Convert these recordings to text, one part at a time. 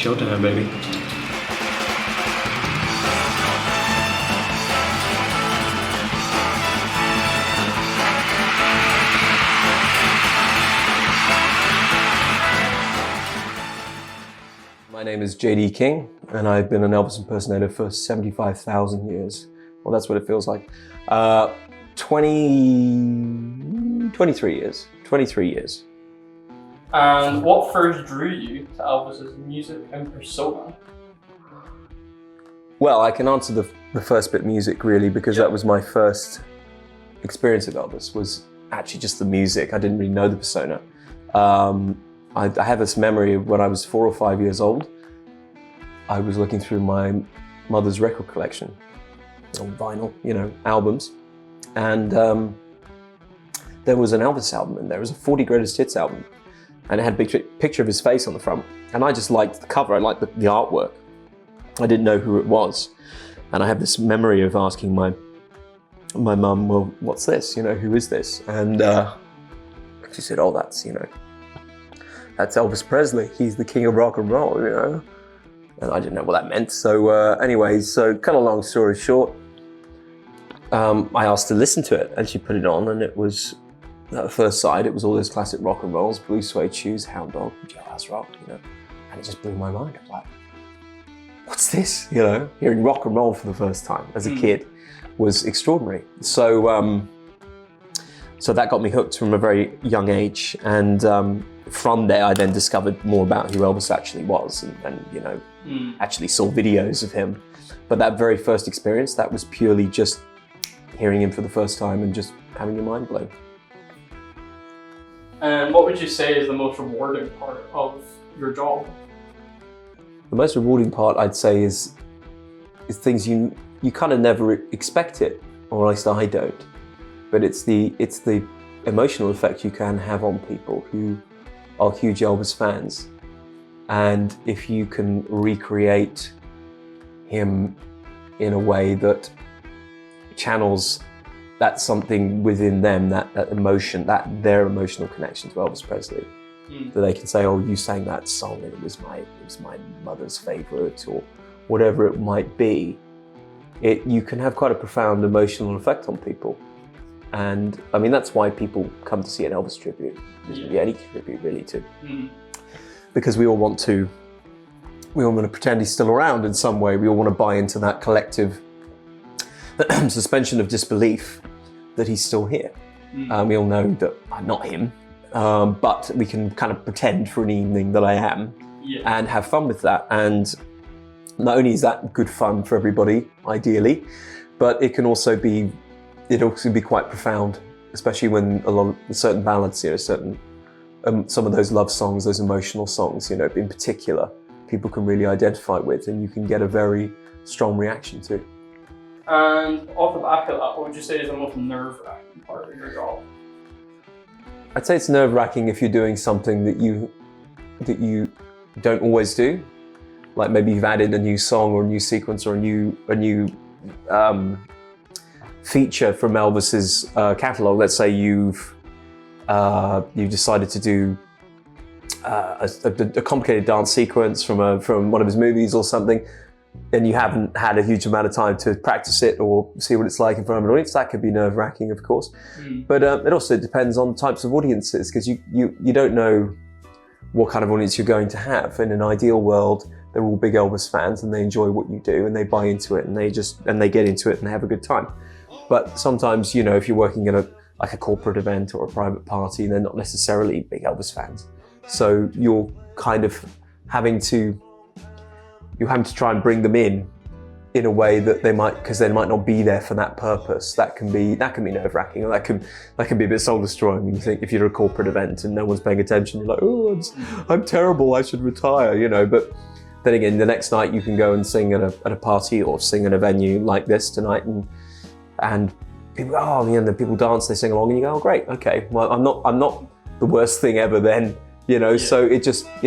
show to her, baby. My name is JD King, and I've been an Elvis impersonator for 75,000 years. Well, that's what it feels like. 23 years. 23 years. And what first drew you to Elvis's music and persona? Well, I can answer the first bit, music, really, because that was my first experience of Elvis, was actually just the music. I didn't really know the persona. I have this memory of when I was 4 or 5 years old. I was looking through my mother's record collection on vinyl, albums. And there was an Elvis album in there. It was a 40 Greatest Hits album. And it had a big picture of his face on the front. And I just liked the cover, I liked the artwork. I didn't know who it was. And I have this memory of asking my mum, well, what's this? Who is this? And she said, oh, that's That's Elvis Presley. He's the king of rock and roll, And I didn't know what that meant. So anyways, so kind of long story short, I asked to listen to it, and she put it on, and it was, at first sight, it was all those classic rock and rolls, Blue Suede Shoes, Hound Dog, Jailhouse Rock, and it just blew my mind. I was like, what's this? Hearing rock and roll for the first time as a kid was extraordinary. So, so that got me hooked from a very young age, and from there I then discovered more about who Elvis actually was, and actually saw videos of him. But that very first experience, that was purely just hearing him for the first time and just having your mind blown. And what would you say is the most rewarding part of your job? The most rewarding part, I'd say, is things you kind of never expect it, or at least I don't. But it's the emotional effect you can have on people who are huge Elvis fans. And if you can recreate him in a way that channels that something within them, that emotion, their emotional connection to Elvis Presley, that they can say, oh, you sang that song and it was my mother's favorite, or whatever it might be, you can have quite a profound emotional effect on people. And I mean, that's why people come to see an Elvis tribute. There's really any tribute really to. Because we all want to pretend he's still around in some way. We all want to buy into that collective suspension of disbelief that he's still here. We all know that I'm not him, but we can kind of pretend for an evening that I am and have fun with that. And not only is that good fun for everybody, ideally, but it can also be quite profound, especially when certain ballads, certain some of those love songs, those emotional songs, in particular, people can really identify with, and you can get a very strong reaction to. And off the back of that, what would you say is the most nerve-wracking part of your job? I'd say it's nerve-wracking if you're doing something that you don't always do. Like maybe you've added a new song or a new sequence or a new feature from Elvis's catalog. Let's say you've decided to do a complicated dance sequence from one of his movies or something, and you haven't had a huge amount of time to practice it or see what it's like in front of an audience. That could be nerve-wracking, of course. But it also depends on types of audiences, because you don't know what kind of audience you're going to have. In an ideal world, they're all big Elvis fans and they enjoy what you do and they buy into it and they get into it and they have a good time. But sometimes, if you're working at a corporate event or a private party, they're not necessarily big Elvis fans. So you're kind of having to try and bring them in a way that because they might not be there for that purpose. That can be nerve-wracking, or that can be a bit soul-destroying when you think, if you're at a corporate event and no one's paying attention, you're like, oh, I'm terrible, I should retire, But then again, the next night you can go and sing at a party or sing at a venue like this tonight, and people go, oh, and then people dance, they sing along, and you go, oh, great, okay, well, I'm not the worst thing ever then. So it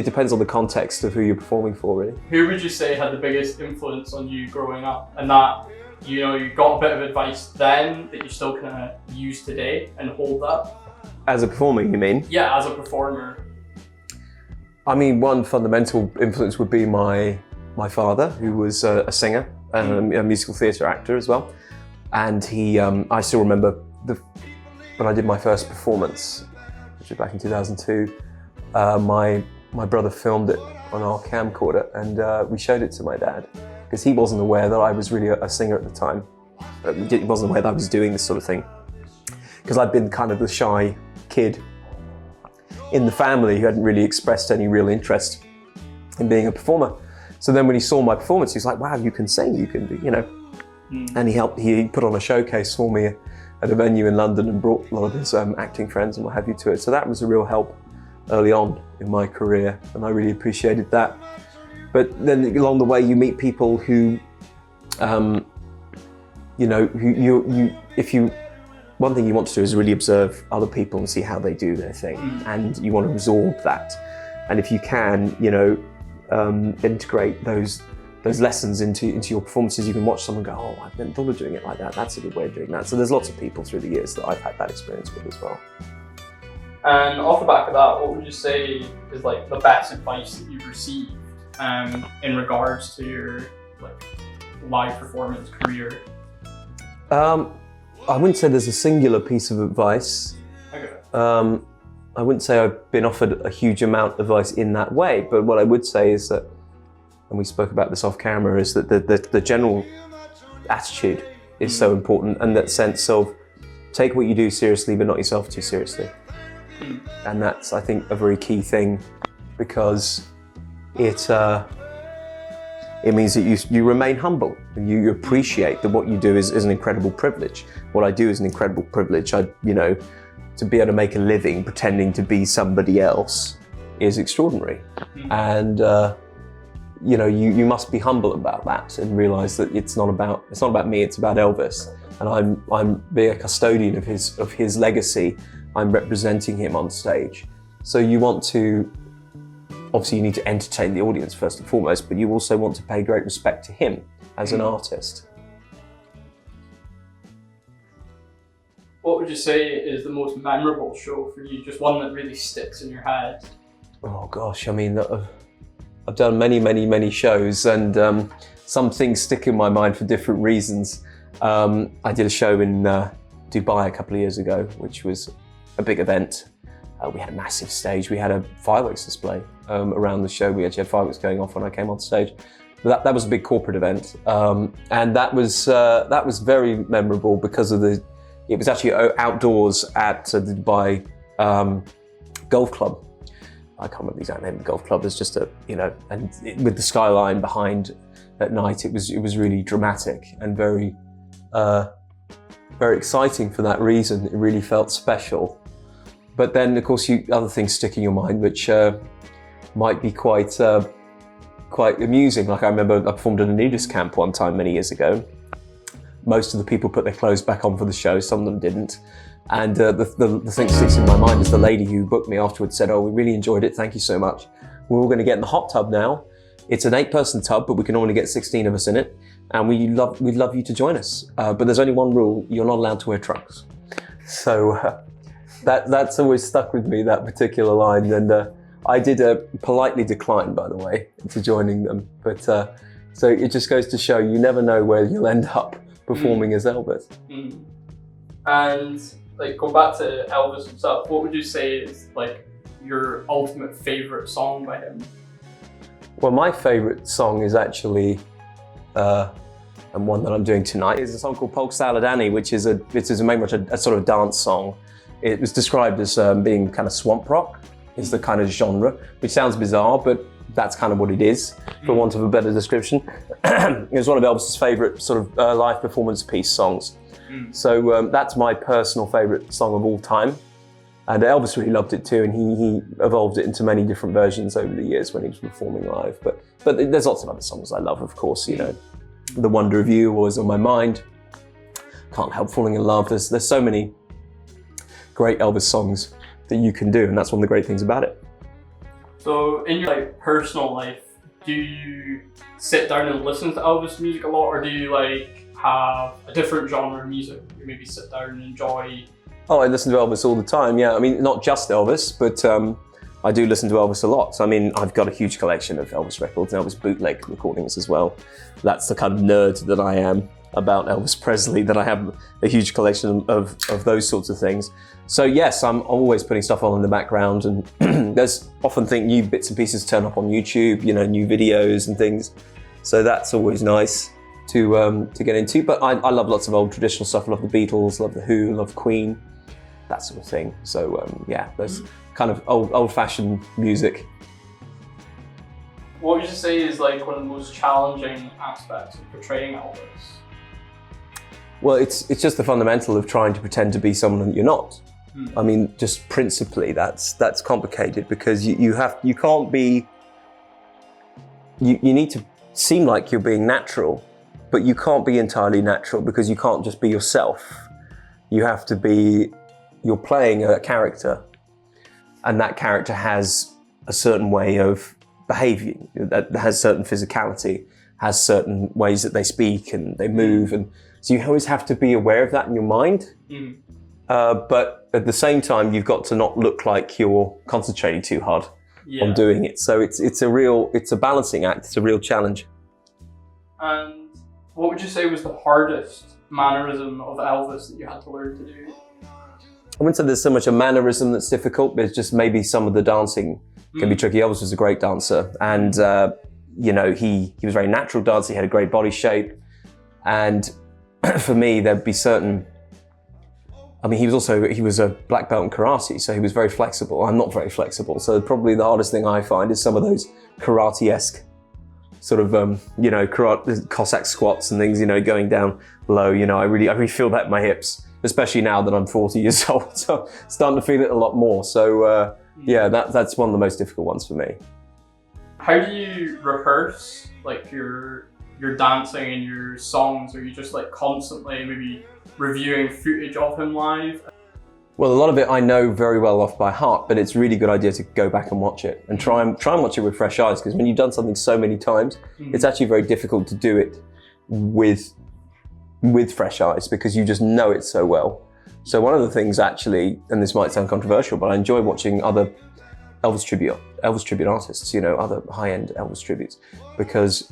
depends on the context of who you're performing for, really. Who would you say had the biggest influence on you growing up, and that, you got a bit of advice then that you still kind of use today and hold that? As a performer, you mean? Yeah, as a performer. I mean, one fundamental influence would be my father, who was a singer and a musical theatre actor as well. And he, I still remember when I did my first performance, which was back in 2002, my brother filmed it on our camcorder, and we showed it to my dad, because he wasn't aware that I was really a singer at the time. He wasn't aware that I was doing this sort of thing, because I'd been kind of the shy kid in the family who hadn't really expressed any real interest in being a performer. So then when he saw my performance, he was like, wow, you can sing, you can do, you know. And he put on a showcase for me at a venue in London and brought a lot of his acting friends and what have you to it. So that was a real help early on in my career, and I really appreciated that. But then along the way you meet people who, you know, one thing you want to do is really observe other people and see how they do their thing, and you want to absorb that. And if you can, you know, integrate those lessons into your performances, you can watch someone go, oh, I've never thought of doing it like that. That's a good way of doing that. So there's lots of people through the years that I've had that experience with as well. And off the back of that, what would you say is like the best advice that you've received in regards to your like live performance career? I wouldn't say there's a singular piece of advice. Okay. I wouldn't say I've been offered a huge amount of advice in that way, but what I would say is that, and we spoke about this off camera, is that the general attitude is so important, and that sense of take what you do seriously but not yourself too seriously. And that's, I think, a very key thing, because it means that you remain humble and you appreciate that what you do is an incredible privilege. What I do is an incredible privilege. You know, to be able to make a living pretending to be somebody else is extraordinary. And you know, you must be humble about that and realize that it's not about me, it's about Elvis. And I'm being a custodian of his legacy. I'm representing him on stage. So you want to, obviously you need to entertain the audience first and foremost, but you also want to pay great respect to him as an artist. What would you say is the most memorable show for you? Just one that really sticks in your head? Oh gosh, I mean, I've done many shows, and some things stick in my mind for different reasons. I did a show in Dubai a couple of years ago, which was a big event. We had a massive stage. We had a fireworks display around the show. We actually had fireworks going off when I came on stage. But that was a big corporate event, and that was very memorable because of it was actually outdoors at the Dubai golf club. I can't remember the exact name of the golf club. There's just and with the skyline behind at night, it was really dramatic and very exciting for that reason. It really felt special. But then, of course, other things stick in your mind, which might be quite amusing. Like I remember I performed at a nudist camp one time many years ago. Most of the people put their clothes back on for the show, some of them didn't. And the thing that sticks in my mind is the lady who booked me afterwards said, oh, we really enjoyed it, thank you so much. We're all going to get in the hot tub now. It's an 8-person tub, but we can only get 16 of us in it. And we'd love you to join us. But there's only one rule, you're not allowed to wear trunks. So that's always stuck with me, that particular line. And I did politely decline, by the way, to joining them. But so it just goes to show you never know where you'll end up performing as Elvis. And like, go back to Elvis himself, what would you say is like your ultimate favorite song by him? Well, my favorite song is actually, and one that I'm doing tonight, is a song called Polk Salad Annie, which is very much a sort of dance song. It was described as being kind of swamp rock, is the kind of genre, which sounds bizarre, but that's kind of what it is, for want of a better description. It was one of Elvis's favorite sort of live performance piece songs. So that's my personal favorite song of all time. And Elvis really loved it too, and he evolved it into many different versions over the years when he was performing live. But there's lots of other songs I love, of course, you know. The Wonder of You, Always on My Mind, Can't Help Falling in Love. There's so many great Elvis songs that you can do, and that's one of the great things about it. So in your like personal life, do you sit down and listen to Elvis music a lot, or do you like have a different genre of music you maybe sit down and enjoy? Oh, I listen to Elvis all the time, yeah. I mean, not just Elvis, but I do listen to Elvis a lot. So, I mean, I've got a huge collection of Elvis records and Elvis bootleg recordings as well. That's the kind of nerd that I am about Elvis Presley, that I have a huge collection of those sorts of things. So yes, I'm always putting stuff on in the background, and there's often new bits and pieces turn up on YouTube, you know, new videos and things. So that's always nice to get into. But I love lots of old traditional stuff. I love the Beatles, love the Who, love Queen, that sort of thing. So yeah, there's kind of old-fashioned music. What would you say is like one of the most challenging aspects of portraying Elvis? Well, it's just the fundamental of trying to pretend to be someone that you're not. I mean, just principally, that's complicated, because you can't be. You need to seem like you're being natural, but you can't be entirely natural, because you can't just be yourself. You have to be. You're playing a character, and that character has a certain way of behaving, that has certain physicality, has certain ways that they speak and they move, and so you always have to be aware of that in your mind. But at the same time, you've got to not look like you're concentrating too hard on doing it. So it's a balancing act. It's a real challenge. And what would you say was the hardest mannerism of Elvis that you had to learn to do? I wouldn't say there's so much a mannerism that's difficult, but it's just maybe some of the dancing can be tricky. Elvis was a great dancer, and you know, he was a very natural dancer. He had a great body shape, and for me, there'd be certain. I mean, he was a black belt in karate, so he was very flexible. I'm not very flexible, so probably the hardest thing I find is some of those karate-esque sort of, you know, Cossack squats and things, you know, going down low. You know, I really feel that in my hips, especially now that I'm 40 years old. So I'm starting to feel it a lot more. So yeah, that's one of the most difficult ones for me. How do you rehearse like your dancing and your songs? Are you just like constantly maybe reviewing footage of him live? Well, a lot of it I know very well off by heart, but it's a really good idea to go back and watch it and try and watch it with fresh eyes, because when you've done something so many times, it's actually very difficult to do it with fresh eyes, because you just know it so well. So one of the things actually, and this might sound controversial, but I enjoy watching other Elvis tribute artists, you know, other high-end Elvis tributes, because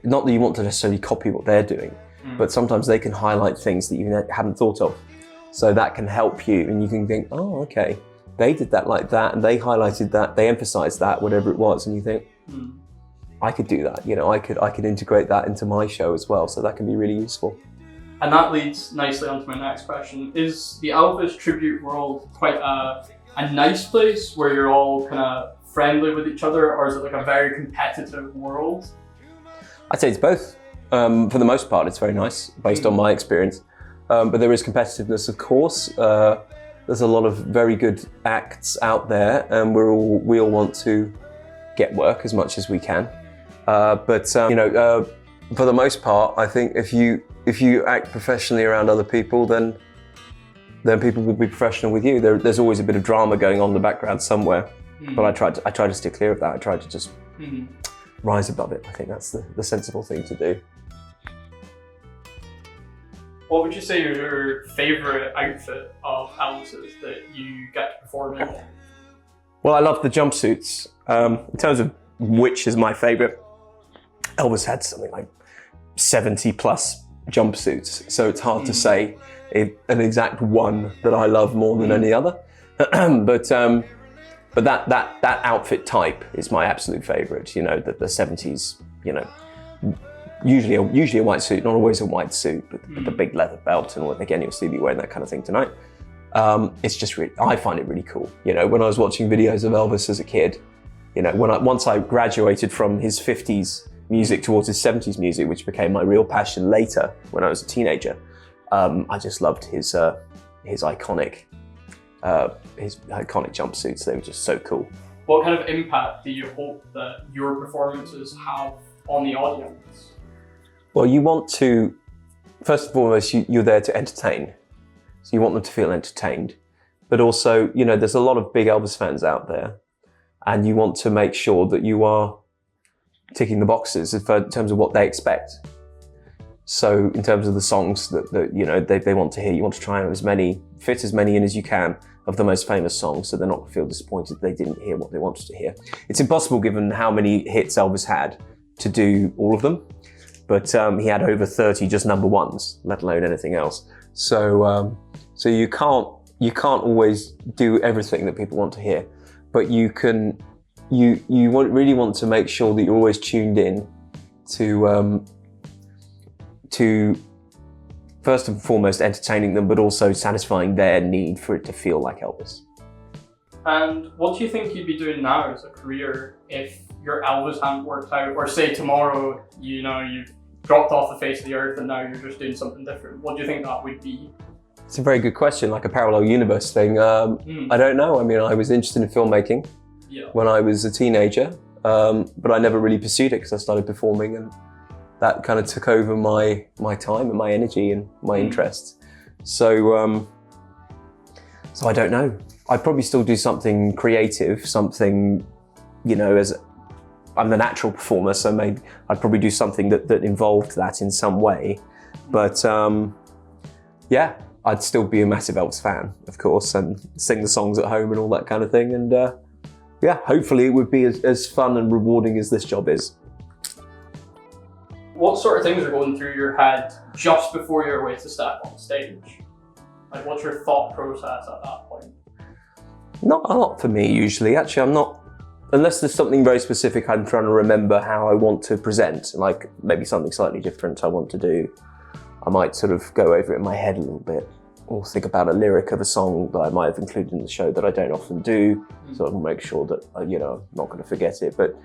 not that you want to necessarily copy what they're doing, but sometimes they can highlight things that you hadn't thought of. So that can help you, and you can think, oh, okay, they did that like that, and they highlighted that, they emphasized that, whatever it was, and you think, I could do that, you know, I could integrate that into my show as well, so that can be really useful. And that leads nicely onto my next question. Is the Elvis tribute world quite a nice place where you're all kind of friendly with each other, or is it like a very competitive world? I'd say it's both. For the most part, it's very nice, based on my experience. But there is competitiveness, of course. There's a lot of very good acts out there, and we all want to get work as much as we can. But you know, for the most part, I think if you act professionally around other people, then people will be professional with you. There's always a bit of drama going on in the background somewhere, but I try to steer clear of that. I try to just rise above it. I think that's the sensible thing to do. What would you say is your favourite outfit of Elvis's that you get to perform in? Well, I love the jumpsuits. In terms of which is my favourite, Elvis had something like 70 plus jumpsuits, so it's hard to say an exact one that I love more than any other. But that outfit type is my absolute favourite. You know, the 70s. You know, usually a white suit, not always a white suit, but the big leather belt, and again, you'll see me wearing that kind of thing tonight. It's just really, I find it really cool. You know, when I was watching videos of Elvis as a kid, you know, once I graduated from his 50s music towards his 70s music, which became my real passion later when I was a teenager, I just loved his iconic jumpsuits. They were just so cool. What kind of impact do you hope that your performances have on the audience? Well, you want to, first and foremost, you're there to entertain. So you want them to feel entertained. But also, you know, there's a lot of big Elvis fans out there, and you want to make sure that you are ticking the boxes in terms of what they expect. So in terms of the songs that you know they want to hear, you want to try and fit as many in as you can, of the most famous songs, so they're not going to feel disappointed they didn't hear what they wanted to hear. It's impossible, given how many hits Elvis had, to do all of them, but he had over 30 just number ones, let alone anything else. So you can't always do everything that people want to hear, but you can. You really want to make sure that you're always tuned in to first and foremost entertaining them, but also satisfying their need for it to feel like Elvis. And what do you think you'd be doing now as a career if your Elvis hadn't worked out, or say tomorrow, you've dropped off the face of the earth and now you're just doing something different? What do you think that would be? It's a very good question, like a parallel universe thing. I don't know. I mean, I was interested in filmmaking when I was a teenager, but I never really pursued it because I started performing, and that kind of took over my time and my energy and my interests. So I don't know. I'd probably still do something creative, something, as I'm the natural performer, so maybe I'd probably do something that involved that in some way. But yeah, I'd still be a massive Elvis fan, of course, and sing the songs at home and all that kind of thing. And yeah, hopefully it would be as fun and rewarding as this job is. What sort of things are going through your head just before you're ready to step on stage? Like, what's your thought process at that point? Not a lot for me, usually. Actually, I'm not, unless there's something very specific I'm trying to remember how I want to present, like maybe something slightly different I want to do. I might sort of go over it in my head a little bit, or think about a lyric of a song that I might have included in the show that I don't often do, so I can make sure that, I'm not going to forget it. But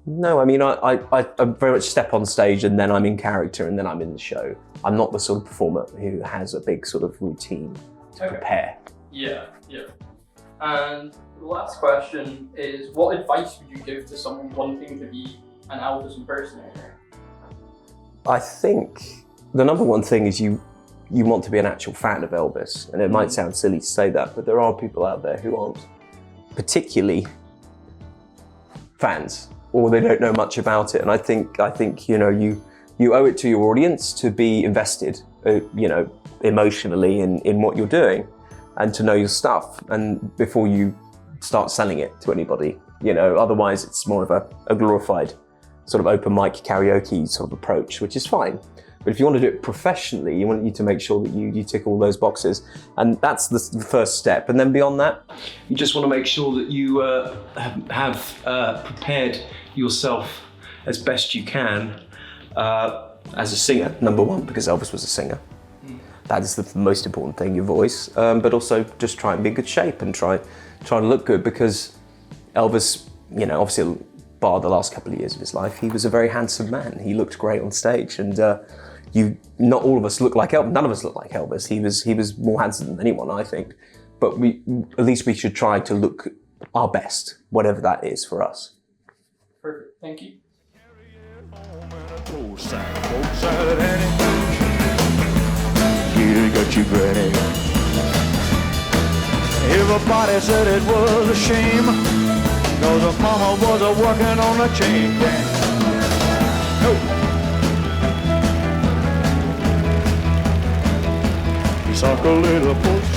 no, I mean, I very much step on stage and then I'm in character and then I'm in the show. I'm not the sort of performer who has a big sort of routine to prepare. Yeah. And the last question is, what advice would you give to someone wanting to be an Elvis impersonator? I think the number one thing is you want to be an actual fan of Elvis. And it might sound silly to say that, but there are people out there who aren't particularly fans, or they don't know much about it. And I think you owe it to your audience to be invested, emotionally in what you're doing, and to know your stuff, and before you start selling it to anybody. Otherwise it's more of a glorified sort of open mic karaoke sort of approach, which is fine. But if you want to do it professionally, you want to make sure that you tick all those boxes, and that's the first step. And then beyond that, you just want to make sure that you have prepared yourself as best you can as a singer, number one, because Elvis was a singer. That is the most important thing, your voice, but also just try and be in good shape and try to look good, because Elvis, obviously, bar the last couple of years of his life, he was a very handsome man. He looked great on stage, and not all of us look like Elvis. None of us look like Elvis. He was more handsome than anyone, I think. But at least we should try to look our best, whatever that is for us. Perfect. Thank you. Got you, Granny. Everybody said it was a shame, 'cause her mama was a working on a chain gang. No. Suck a little puss.